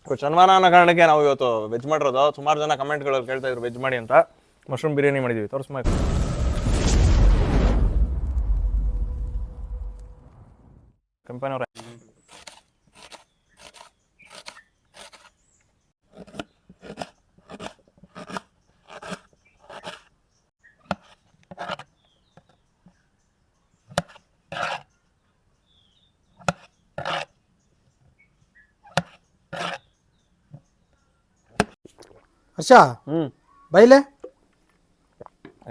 ಶನಿವಾರ ಅನ್ನೋ ಕಾರಣಕ್ಕೆ ನಾವು ಇವತ್ತು ವೆಜ್ ಮಾಡಿರೋದು. ಸುಮಾರು ಜನ ಕಮೆಂಟ್ಗಳಲ್ಲಿ ಕೇಳ್ತಾ ಇದ್ರು ವೆಜ್ ಮಾಡಿ ಅಂತ. ಮಶ್ರೂಮ್ ಬಿರಿಯಾನಿ ಮಾಡಿದ್ದೀವಿ, ತೋರಿಸ್ಬೇಕು. ಕಂಪನಿಯವ್ರೆ ಹರ್ಷ ಬೈಲೆ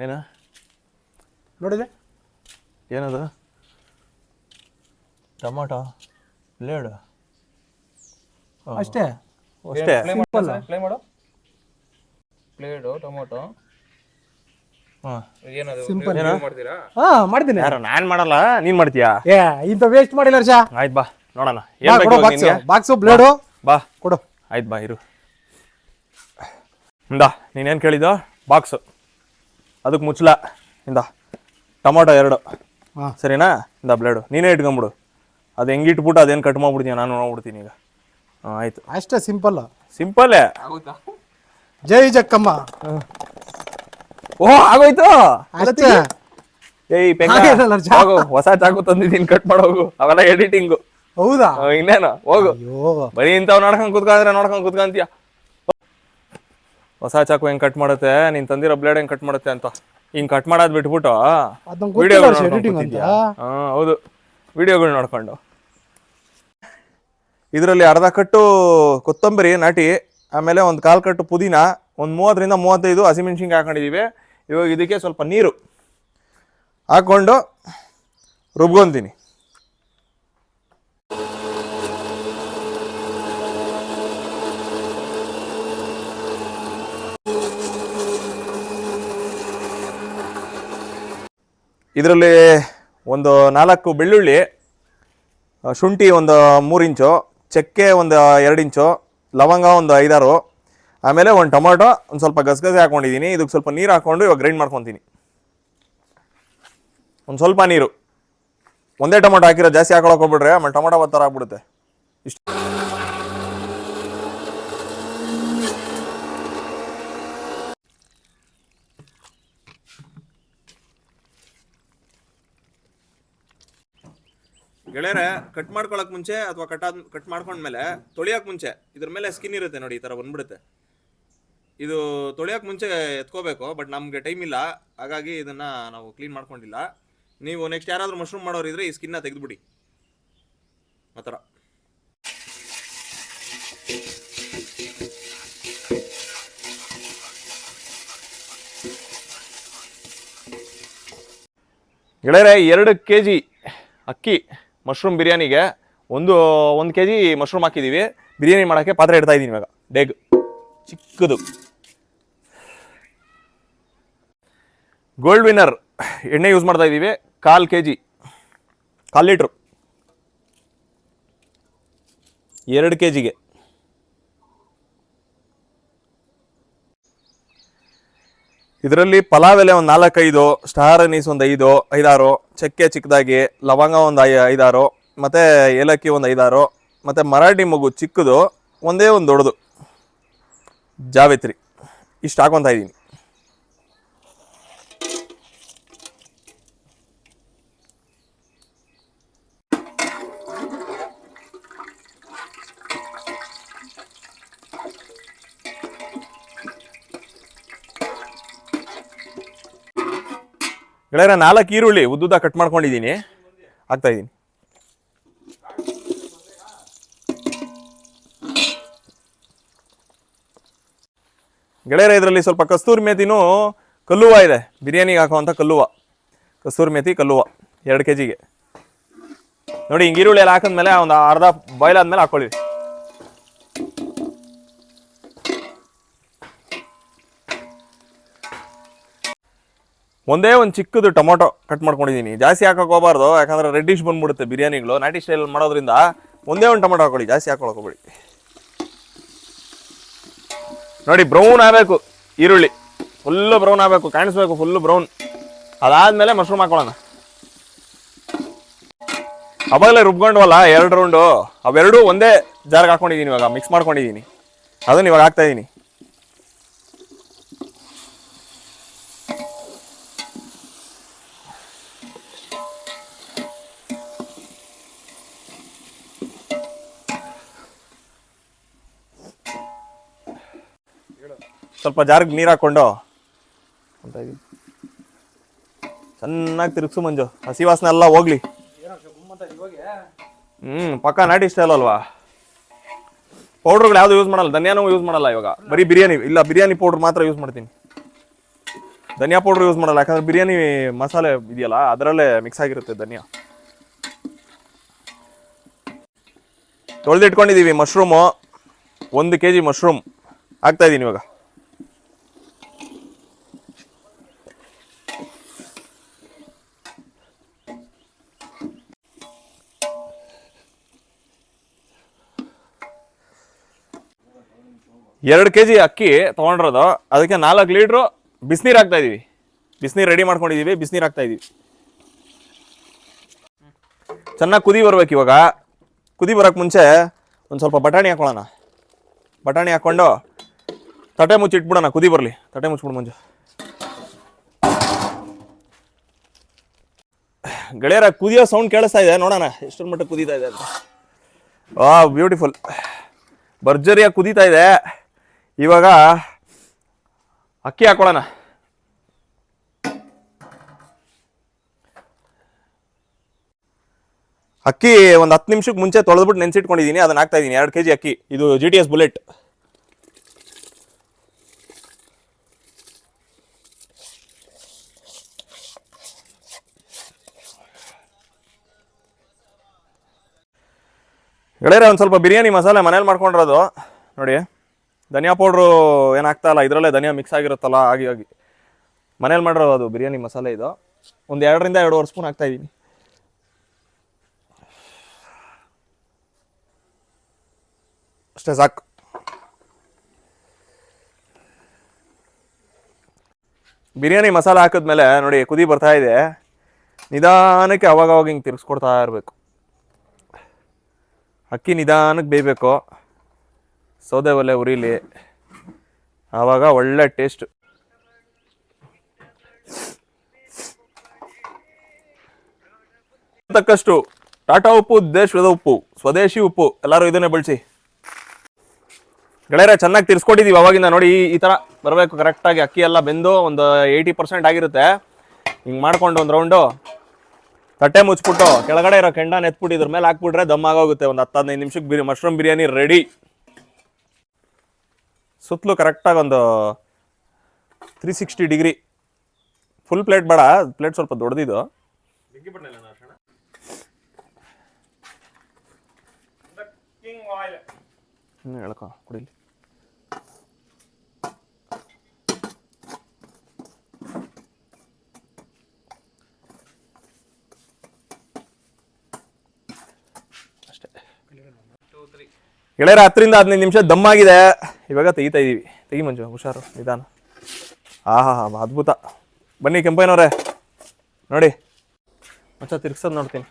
ಏನ ನೋಡಿದೆ ಏನದು? ಟೊಮೊಟೊ ಬ್ಲೇಡ್ ಅಷ್ಟೇ ಅಷ್ಟೇ. ಪ್ಲೇ ಮಾಡು. ಪ್ಲೇಡು ಟೊಮೊಟೊ ಸಿಂಪಲ್ ಮಾಡ್ತೀರಾ? ಹಾ ಮಾಡ್ತೀನಿ. ಯಾರು ನಾನ್ ಮಾಡಲ್ಲ, ನೀನ್ ಮಾಡ್ತೀಯಾ? ಏ ಇಂತ ವೇಸ್ಟ್ ಮಾಡಿಲ್ಲ ಹರ್ಷ. ಆಯ್ತು ಬಾ ನೋಡೋಣ. ಬಾಕ್ಸು ಬ್ಲೇಡು ಬಾ ಕೊಡು. ಆಯ್ತು ಬಾ ಇರು. ಇಂದ ನೀನೇನು ಕೇಳಿದ್ದು? ಬಾಕ್ಸು, ಅದಕ್ಕೆ ಮುಚ್ಚಲ, ಇಂದ ಟೊಮೊಟೊ 2 ಸರಿನಾ? ಇಂದ ಬ್ಲೇಡು ನೀನೇ ಇಟ್ಕೊಂಬಿಡು. ಅದು ಹೆಂಗೆ ಇಟ್ಬಿಟ್ಟು ಅದೇನು ಕಟ್ ಮಾಡ್ಬಿಡ್ತೀಯ, ನಾನು ನೋಡ್ಬಿಡ್ತೀನಿ ಈಗ. ಹಾಂ ಆಯ್ತು ಅಷ್ಟೇ ಸಿಂಪಲ್. ಸಿಂಪಲ್ಲೇ. ಜೈ ಜಕ್ಕಮ್ಮ. ಓಹ್ ಆಗೋಯ್ತು. ಏಯ್ ಹೋಗು, ಹೊಸ ಚಾಕು ತಂದಿದ್ದೀನಿ, ಕಟ್ ಮಾಡೋಗು. ಅವೆಲ್ಲ ಎಡಿಟಿಂಗು. ಹೌದಾ? ಇನ್ನೇನು ಹೋಗು. ಬರೀ ಇಂಥವ್ ನೋಡ್ಕೊಂಡು ಕುತ್ಕೊಂತೀಯ. ಹೊಸ ಚಾಕು ಹೆಂಗ್ ಕಟ್ ಮಾಡುತ್ತೆ, ನೀನ್ ತಂದಿರೋ ಬ್ಲೇಡ್ ಹೆಂಗ್ ಕಟ್ ಮಾಡುತ್ತೆ ಅಂತ ಹಿಂಗ್ ಕಟ್ ಮಾಡೋದ್ ಬಿಟ್ಬಿಟ್ಟು ಹೌದು ವಿಡಿಯೋಗಳು ನೋಡ್ಕೊಂಡು. ಇದರಲ್ಲಿ ಅರ್ಧ ಕಟ್ಟು ಕೊತ್ತಂಬರಿ ನಾಟಿ, ಆಮೇಲೆ ಒಂದು 1/4 ಕಟ್ಟು ಪುದೀನ, ಒಂದು 30ರಿಂದ 35 ಹಸಿಮೆಣ್ಸಿನ್ಕಾಯಿ ಹಾಕೊಂಡಿದೀವಿ. ಇವಾಗ ಇದಕ್ಕೆ ಸ್ವಲ್ಪ ನೀರು ಹಾಕೊಂಡು ರುಬ್ಕೊಂತೀನಿ. ಇದರಲ್ಲಿ ಒಂದು 4 ಬೆಳ್ಳುಳ್ಳಿ, ಶುಂಠಿ ಒಂದು 3 ಇಂಚು, ಚಕ್ಕೆ ಒಂದು 2 ಇಂಚು, ಲವಂಗ ಒಂದು 5-6, ಆಮೇಲೆ ಒಂದು ಟೊಮೊಟೊ, ಒಂದು ಸ್ವಲ್ಪ ಗಸಗಸೆ ಹಾಕೊಂಡಿದ್ದೀನಿ. ಇದಕ್ಕೆ ಸ್ವಲ್ಪ ನೀರು ಹಾಕ್ಕೊಂಡು ಇವಾಗ ಗ್ರೈಂಡ್ ಮಾಡ್ಕೊತೀನಿ. ಒಂದು ಸ್ವಲ್ಪ ನೀರು, ಒಂದೇ ಟೊಮೊಟೊ ಹಾಕಿರೋ, ಜಾಸ್ತಿ ಹಾಕೊಳಕ್ಕೆ ಹೋಗ್ಬಿಟ್ರೆ ಆಮೇಲೆ ಟೊಮೊಟೊ ಥರ ಆಗ್ಬಿಡುತ್ತೆ. ಇಷ್ಟು ಗೆಳೆಯರೆ, ಕಟ್ ಮಾಡ್ಕೊಳಕ್ ಮುಂಚೆ ಅಥವಾ ಕಟ್ ಮಾಡ್ಕೊಂಡ್ಮೇಲೆ ತೊಳಿಯಕ್ಕೆ ಮುಂಚೆ ಇದ್ರ ಮೇಲೆ ಸ್ಕಿನ್ ಇರುತ್ತೆ ನೋಡಿ, ಈ ಥರ ಬಂದ್ಬಿಡುತ್ತೆ. ಇದು ತೊಳಿಯಕ್ಕೆ ಮುಂಚೆ ಎತ್ಕೋಬೇಕು, ಬಟ್ ನಮಗೆ ಟೈಮ್ ಇಲ್ಲ, ಹಾಗಾಗಿ ಇದನ್ನು ನಾವು ಕ್ಲೀನ್ ಮಾಡ್ಕೊಂಡಿಲ್ಲ. ನೀವು ನೆಕ್ಸ್ಟ್ ಯಾರಾದರೂ ಮಶ್ರೂಮ್ ಮಾಡೋರಿದ್ರೆ ಈ ಸ್ಕಿನ್ನ ತೆಗೆದುಬಿಡಿ ಆ ಥರ. ಗೆಳೆಯರೆ, 2 kg ಅಕ್ಕಿ ಮಶ್ರೂಮ್ ಬಿರಿಯಾನಿಗೆ 1 kg ಮಶ್ರೂಮ್ ಹಾಕಿದ್ದೀವಿ. ಬಿರಿಯಾನಿ ಮಾಡೋಕ್ಕೆ ಪಾತ್ರೆ ಇಡ್ತಾ ಇದ್ದೀನಿ ಇವಾಗ. ಡೇಗ್ ಚಿಕ್ಕದು ಗೋಲ್ಡ್ ವಿನ್ನರ್ ಎಣ್ಣೆ ಯೂಸ್ ಮಾಡ್ತಾ ಇದ್ದೀವಿ. 1/4 kg, 1/4 ಲೀಟ್ರು 2 kgಗೆ. ಇದರಲ್ಲಿ ಪಲಾವ್ ಎಲೆ ಒಂದು 4-5, ಸ್ಟಾರ್ ಅನೀಸ್ ಒಂದು 5-6, ಚಕ್ಕೆ ಚಿಕ್ಕದಾಗಿ, ಲವಂಗ ಒಂದು 5-6, ಮತ್ತು ಏಲಕ್ಕಿ ಒಂದು 5-6, ಮತ್ತು ಮರಾಠಿ ಮಗು ಚಿಕ್ಕದು ಒಂದೇ ಒಂದು ದೊಡ್ಡದು ಜಾವೇತ್ರಿ. ಇಷ್ಟು ಹಾಕೊತಾ ಇದ್ದೀನಿ. ಗೆಳೆಯರೆ, 4 ಈರುಳ್ಳಿ ಉದ್ದುದ್ದ ಕಟ್ ಮಾಡ್ಕೊಂಡಿದ್ದೀನಿ, ಹಾಕ್ತಾ ಇದ್ದೀನಿ. ಗೆಳೆಯರೆ, ಇದರಲ್ಲಿ ಸ್ವಲ್ಪ ಕಸ್ತೂರಿ ಮೇಥಿನೂ ಕಲ್ಲುವ ಇದೆ, ಬಿರಿಯಾನಿಗೆ ಹಾಕುವಂಥ ಕಸ್ತೂರಿ ಮೇಥಿ ಕಲ್ಲುವ 2 kgಗೆ. ನೋಡಿ, ಹಿಂಗೆ ಈರುಳ್ಳಿ ಎಲ್ಲ ಹಾಕಿದ್ಮೇಲೆ ಒಂದು ಅರ್ಧ ಬಾಯ್ಲ್ ಆದ್ಮೇಲೆ ಹಾಕೊಳ್ಳಿ. ಒಂದೇ ಒಂದು ಚಿಕ್ಕದು ಟೊಮೊಟೊ ಕಟ್ ಮಾಡ್ಕೊಂಡಿದ್ದೀನಿ. ಜಾಸ್ತಿ ಹಾಕಕ್ಕೆ ಹೋಗಬಾರ್ದು, ಯಾಕಂದ್ರೆ ರೆಡ್ಡಿಶ್ ಬಂದ್ಬಿಡುತ್ತೆ ಬಿರಿಯಾನಿಗಳು. ನಾಟಿ ಸ್ಟೈಲ್ ಮಾಡೋದ್ರಿಂದ ಒಂದೇ ಒಂದು ಟೊಮೊಟೊ ಹಾಕೊಳ್ಳಿ, ಜಾಸ್ತಿ ಹಾಕೊಳಕ್ಕೆ ಹೋಗ್ಬೇಡಿ. ನೋಡಿ, ಬ್ರೌನ್ ಆಗಬೇಕು ಈರುಳ್ಳಿ, ಫುಲ್ಲು ಬ್ರೌನ್ ಆಗಬೇಕು, ಕಾಣಿಸ್ಬೇಕು ಫುಲ್ಲು ಬ್ರೌನ್. ಅದಾದ್ಮೇಲೆ ಮಶ್ರೂಮ್ ಹಾಕೊಳ್ಳೋಣ. ಅವಾಗಲೇ ರುಬ್ಕೊಂಡ್ವಲ್ಲ 2 ರೌಂಡು, ಅವೆರಡು ಒಂದೇ ಜಾರ್ಗೆ ಹಾಕೊಂಡಿದ್ದೀನಿ, ಇವಾಗ ಮಿಕ್ಸ್ ಮಾಡ್ಕೊಂಡಿದ್ದೀನಿ, ಅದನ್ನ ಇವಾಗ ಹಾಕ್ತಾ ಇದ್ದೀನಿ. ಸ್ವಲ್ಪ ಜಾರ್ಗೆ ನೀರು ಹಾಕೊಂಡು ಅಂತ ಇದೀನಿ. ಚೆನ್ನಾಗಿ ತಿರುಗ್ಸು ಮಂಜು, ಹಸಿ ವಾಸನೆ ಎಲ್ಲ ಹೋಗ್ಲಿ. ಪಕ್ಕ ನಾಟಿ ಸ್ಟೈಲ್ ಅಲ್ವಾ. ಪೌಡ್ರ್ಗಳು ಯಾವುದು ಯೂಸ್ ಮಾಡಲ್ಲ, ಧನಿಯಾನೂ ಯೂಸ್ ಮಾಡಲ್ಲ ಇವಾಗ, ಬರೀ ಬಿರಿಯಾನಿ. ಇಲ್ಲ, ಬಿರಿಯಾನಿ ಪೌಡ್ರ್ ಮಾತ್ರ ಯೂಸ್ ಮಾಡ್ತೀನಿ, ಧನಿಯಾ ಪೌಡ್ರ್ ಯೂಸ್ ಮಾಡಲ್ಲ. ಯಾಕಂದ್ರೆ ಬಿರಿಯಾನಿ ಮಸಾಲೆ ಇದೆಯಲ್ಲ ಅದರಲ್ಲೇ ಮಿಕ್ಸ್ ಆಗಿರುತ್ತೆ ಧನಿಯಾ. ತೊಳೆದಿಟ್ಕೊಂಡಿದ್ದೀವಿ ಮಶ್ರೂಮು, 1 kg ಮಶ್ರೂಮ್ ಹಾಕ್ತಾ ಇದ್ದೀನಿ ಇವಾಗ. ಎರಡು kg ಅಕ್ಕಿ ತೊಗೊಂಡಿರೋದು, ಅದಕ್ಕೆ 4 ಲೀಟ್ರು ಬಿಸಿನೀರು ಹಾಕ್ತಾ ಇದೀವಿ. ಬಿಸಿನೀರು ರೆಡಿ ಮಾಡ್ಕೊಂಡಿದ್ದೀವಿ, ಬಿಸಿನೀರು ಹಾಕ್ತಾ ಇದೀವಿ. ಚೆನ್ನಾಗಿ ಕುದಿ ಬರ್ಬೇಕು. ಇವಾಗ ಕುದಿ ಬರೋಕ್ಕೆ ಮುಂಚೆ ಒಂದು ಸ್ವಲ್ಪ ಬಟಾಣಿ ಹಾಕೊಳ್ಳೋಣ. ಬಟಾಣಿ ಹಾಕ್ಕೊಂಡು ತಟ್ಟೆ ಮುಚ್ಚಿಟ್ಬಿಡೋಣ, ಕುದಿ ಬರಲಿ. ತಟ್ಟೆ ಮುಚ್ಚಿಬಿಡು ಮುಂಚೆ. ಗೆಳೆಯರ ಕುದಿಯೋ ಸೌಂಡ್ ಕೇಳಿಸ್ತಾ ಇದೆ, ನೋಡೋಣ ಎಷ್ಟರ ಮಟ್ಟ ಕುದೀತಾ ಇದೆ ಅಂತ. ಬ್ಯೂಟಿಫುಲ್, ಭರ್ಜರಿಯಾಗಿ ಕುದೀತಾ ಇದೆ. ಇವಾಗ ಅಕ್ಕಿ ಹಾಕೊಳ್ಳೋಣ. ಅಕ್ಕಿ ಒಂದು 10 ನಿಮಿಷಕ್ಕೆ ಮುಂಚೆ ತೊಳೆದ್ಬಿಟ್ಟು ನೆನೆಸಿಟ್ಕೊಂಡಿದ್ದೀನಿ, ಅದನ್ನ ಹಾಕ್ತಾ ಇದ್ದೀನಿ. 2 kg ಅಕ್ಕಿ, ಇದು GTS ಬುಲೆಟ್. ಗೆಳೆಯರೆ ಒಂದು ಸ್ವಲ್ಪ ಬಿರಿಯಾನಿ ಮಸಾಲೆ ಮನೇಲಿ ಮಾಡ್ಕೊಂಡಿರೋದು ನೋಡಿ. ಧನಿಯಾ ಪೌಡ್ರು ಏನು ಹಾಕ್ತಾ ಇಲ್ಲ, ಇದರಲ್ಲೇ ಧನಿಯಾ ಮಿಕ್ಸ್ ಆಗಿರುತ್ತಲ್ಲ, ಆಗಿ ಮನೇಲಿ ಮಾಡಿರೋದು ಅದು ಬಿರಿಯಾನಿ ಮಸಾಲೆ. ಇದು ಒಂದು 2 ರಿಂದ 2.5 ಸ್ಪೂನ್ ಹಾಕ್ತಾ ಇದ್ದೀನಿ ಅಷ್ಟೇ, ಸಾಕು. ಬಿರಿಯಾನಿ ಮಸಾಲೆ ಹಾಕಿದ್ಮೇಲೆ ನೋಡಿ ಕುದಿ ಬರ್ತಾ ಇದೆ. ನಿಧಾನಕ್ಕೆ ಅವಾಗವಾಗ ಹಿಂಗೆ ತಿರ್ಗಿಸ್ಕೊಡ್ತಾ ಇರಬೇಕು. ಅಕ್ಕಿ ನಿಧಾನಕ್ಕೆ ಬೇಯಬೇಕು, ಸೌದೆ ಒಲೆ ಉರಿಲಿ, ಆವಾಗ ಒಳ್ಳೆ ಟೇಸ್ಟ್. ತಕ್ಕಷ್ಟು ಟಾಟಾ ಉಪ್ಪು, ದೇಶದ ಉಪ್ಪು, ಸ್ವದೇಶಿ ಉಪ್ಪು, ಎಲ್ಲರೂ ಇದನ್ನೇ ಬಳಸಿ. ಗೆಳೆಯರೆ ಚೆನ್ನಾಗಿ ತಿರ್ಸ್ಕೊಟ್ಟಿದ್ದೀವಿ ಅವಾಗಿಂದ. ನೋಡಿ ಈ ಥರ ಬರಬೇಕು ಕರೆಕ್ಟಾಗಿ. ಅಕ್ಕಿ ಎಲ್ಲ ಬೆಂದು ಒಂದು 80% ಆಗಿರುತ್ತೆ. ಹಿಂಗೆ ಮಾಡ್ಕೊಂಡು ಒಂದು ರೌಂಡು ತಟ್ಟೆ ಮುಚ್ಚಿಬಿಟ್ಟು ಕೆಳಗಡೆ ಇರೋ ಕೆಂಡನ ಎತ್ಬಿಟ್ಟು ಇದ್ರ ಮೇಲೆ ಹಾಕ್ಬಿಟ್ರೆ ದಮ್ ಆಗೋಗುತ್ತೆ. ಒಂದು 10-15 ನಿಮಿಷಕ್ಕೆ ಮಶ್ರೂಮ್ ಬಿರಿಯಾನಿ ರೆಡಿ. ಸುತ್ತಲೂ ಕರೆಕ್ಟಾಗಿ ಒಂದು 360 ಡಿಗ್ರಿ. ಫುಲ್ ಪ್ಲೇಟ್ ಬೇಡ, ಪ್ಲೇಟ್ ಸ್ವಲ್ಪ ದೊಡ್ಡದಿದು. ಹೇಳ್ಕೊ ಕುಡಿಲಿ. ಅಷ್ಟೇ ಗೆಳೆಯರ, 10 ರಿಂದ 15 ನಿಮಿಷ ದಮ್ಮಾಗಿದೆ. ಇವಾಗ ತೆಗಿತಾ ಇದೀವಿ. ತೆಗಿ ಮಂಜು, ಹುಷಾರು, ನಿಧಾನ. ಅದ್ಭುತ. ಬನ್ನಿ ಕೆಂಪಯ್ಯನವ್ರೆ ನೋಡಿ, ಮಚ್ಚ ತಿರ್ಗ್ಸೋದು ನೋಡ್ತೀನಿ.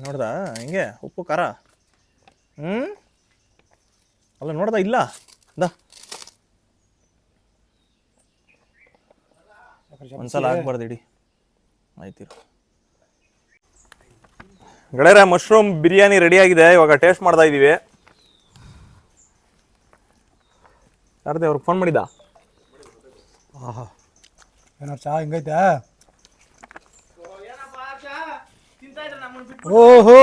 ನೋಡ್ದ ಹಿಂಗೆ ಉಪ್ಪು ಖಾರ? ಅಲ್ಲ ನೋಡ್ದ ಇಲ್ಲ ಒಂದ್ಸಲ ಹಾಕ್ಬಾರ್ದು ಇಡಿ. ಆಯ್ತಿರು ಗೆಳೆಯರೆ, ಮಶ್ರೂಮ್ ಬಿರಿಯಾನಿ ರೆಡಿ ಆಗಿದೆ. ಇವಾಗ ಟೇಸ್ಟ್ ಮಾಡ್ತಾ ಇದೀವಿ. ಯಾರದೇ ಅವ್ರಿಗೆ ಫೋನ್ ಮಾಡಿದ್ದ? ಏನಾರು ಚಾ ಹಿಂಗೈತೆ? ಓಹೋ,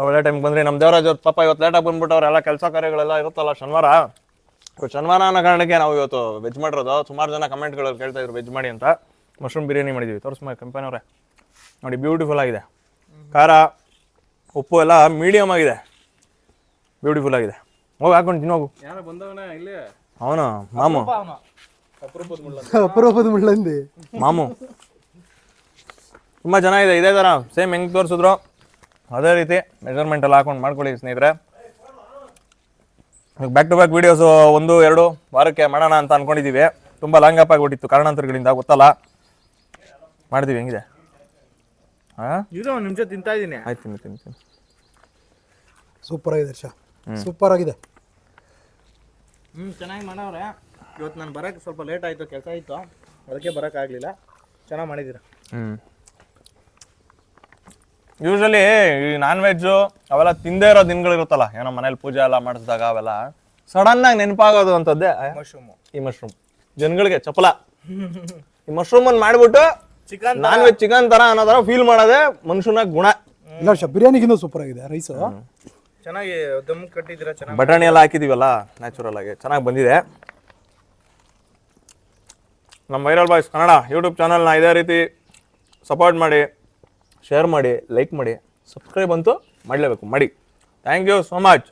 ಒಳ್ಳೆ ಟೈಮ್ ಬಂದ್ರಿ. ನಮ್ಮ ದೇವರಾಜ್ ಅವ್ರ ಪಾಪ ಇವತ್ತು ಲೇಟಾಗಿ ಬಂದ್ಬಿಟ್ಟು ಅವರೆಲ್ಲ ಕೆಲಸ ಕಾರ್ಯಗಳೆಲ್ಲ ಇರುತ್ತಲ್ಲ ಶನಿವಾರ. ಶನಿವಾರ ಅನ್ನೋ ಕಾರಣಕ್ಕೆ ನಾವು ಇವತ್ತು ವೆಜ್ ಮಾಡಿರೋದು. ಸುಮಾರು ಜನ ಕಮೆಂಟ್ಗಳಲ್ಲಿ ಕೇಳ್ತಾ ಇದ್ರು ವೆಜ್ ಮಾಡಿ ಅಂತ. ಮಶ್ರೂಮ್ ಬಿರಿಯಾನಿ ಮಾಡಿದ್ವಿ. ತೋರಿಸ್ಮ ಕೆಂಪನವ್ರೆ ನೋಡಿ, ಬ್ಯೂಟಿಫುಲ್ ಆಗಿದೆ. ಖಾರ, ಉಪ್ಪು ಎಲ್ಲ ಮೀಡಿಯಮ್ ಆಗಿದೆ, ಬ್ಯೂಟಿಫುಲ್ ಆಗಿದೆ. ಹೋಗಿ ಹಾಕೊಂಡು ತಿನ್ನೋಗು. ಯಾರ ಬಂದವನ ಇಲ್ಲಿ ಅವನು ಮಾಮು, ಅಪರೂಪದ ಮುಳ್ಳಂದಿ. ಮಾಮು ತುಂಬ ಚೆನ್ನಾಗಿದೆ. ಇದೇ ಥರ ಸೇಮ್ ಹೆಂಗೆ ತೋರಿಸಿದ್ರು ಅದೇ ರೀತಿ ಮೆಜರ್ಮೆಂಟ್ ಎಲ್ಲ ಹಾಕೊಂಡು ಮಾಡ್ಕೊಳ್ಳಿ ಸ್ನೇಹಿತರೆ. ಬ್ಯಾಕ್ ಟು ಬ್ಯಾಕ್ ವೀಡಿಯೋಸು 1-2 ವಾರಕ್ಕೆ ಮಾಡೋಣ ಅಂತ ಅಂದ್ಕೊಂಡಿದ್ದೀವಿ. ತುಂಬ ಲಾಂಗ್ ಅಪ್ ಆಗಿಬಿಟ್ಟಿತ್ತು ಕಾರಣಾಂತರಗಳಿಂದ, ಗೊತ್ತಲ್ಲ. ಮಾಡ್ತೀವಿ. ಹೆಂಗಿದೆ? ಹಾಂ, ಇದು ಒಂದು ನಿಮಿಷ ತಿಂತಾ ಇದ್ದೀನಿ. ಆಯ್ತು, ತಿನ್ನಿ. ಸೂಪರ್ ಆಗಿದೆ ಹರ್ಷ, ಸೂಪರ್ ಆಗಿದೆ. ಚೆನ್ನಾಗಿ ಮಾಡವ್ರೆ. ಇವತ್ತು ನಾನು ಬರೋಕ್ಕೆ ಸ್ವಲ್ಪ ಲೇಟ್ ಆಯಿತು, ಕೆಲಸ ಇತ್ತು, ಅದಕ್ಕೆ ಬರೋಕ್ಕಾಗಲಿಲ್ಲ. ಚೆನ್ನಾಗಿ ಮಾಡಿದ್ದೀರಾ. ಯೂಶ್ವಲಿ ಈ ನಾನ್ ವೆಜ್ಜು ಅವೆಲ್ಲ ತಿಂದೇ ಇರೋ ದಿನಗಳಿರುತ್ತಲ್ಲ, ಏನೋ ಮನೇಲಿ ಪೂಜೆ ಎಲ್ಲ ಮಾಡಿಸಿದಾಗ ಅವೆಲ್ಲ ಸಡನ್ನಾಗಿ ನೆನಪಾಗೋದು ಅಂತದ್ದೇ ಈ ಮಶ್ರೂಮ್. ಜನಗಳಿಗೆ ಚಪಲ ಈ ಮಶ್ರೂಮ್ ಅನ್ನು ಮಾಡಿಬಿಟ್ಟು ಚಿಕನ್ ನಾನ್ ವೆಜ್ ಚಿಕನ್ ತರ ಅನ್ನೋ ತರ ಫೀಲ್ ಮಾಡೋದೇ ಮನುಷ್ಯನ ಗುಣ. ಇಲ್ಲ ಹರ್ಷ, ಬಿರಿಯಾನಿಗಿಂತ ಸೂಪರ್ ಆಗಿದೆ ರೈಸು. ಚೆನ್ನಾಗಿ ದಮ್ ಕಟ್ಟಿದ್ದೀರಾ. ಚೆನ್ನಾಗಿ ಬಟಾಣಿ ಎಲ್ಲ ಹಾಕಿದೀವಲ್ಲ ನ್ಯಾಚುರಲ್ ಆಗಿ ಚೆನ್ನಾಗಿ ಬಂದಿದೆ. ನಮ್ಮ ವೈರಲ್ ಬಾಯ್ಸ್ ಕನ್ನಡ ಯೂಟ್ಯೂಬ್ ಚಾನಲ್ನ ಇದೇ ರೀತಿ ಸಪೋರ್ಟ್ ಮಾಡಿ, ಶೇರ್ ಮಾಡಿ, ಲೈಕ್ ಮಾಡಿ, ಸಬ್ಸ್ಕ್ರೈಬ್ ಅಂತೂ ಮಾಡಲೇಬೇಕು, ಮಾಡಿ. Thank you so much.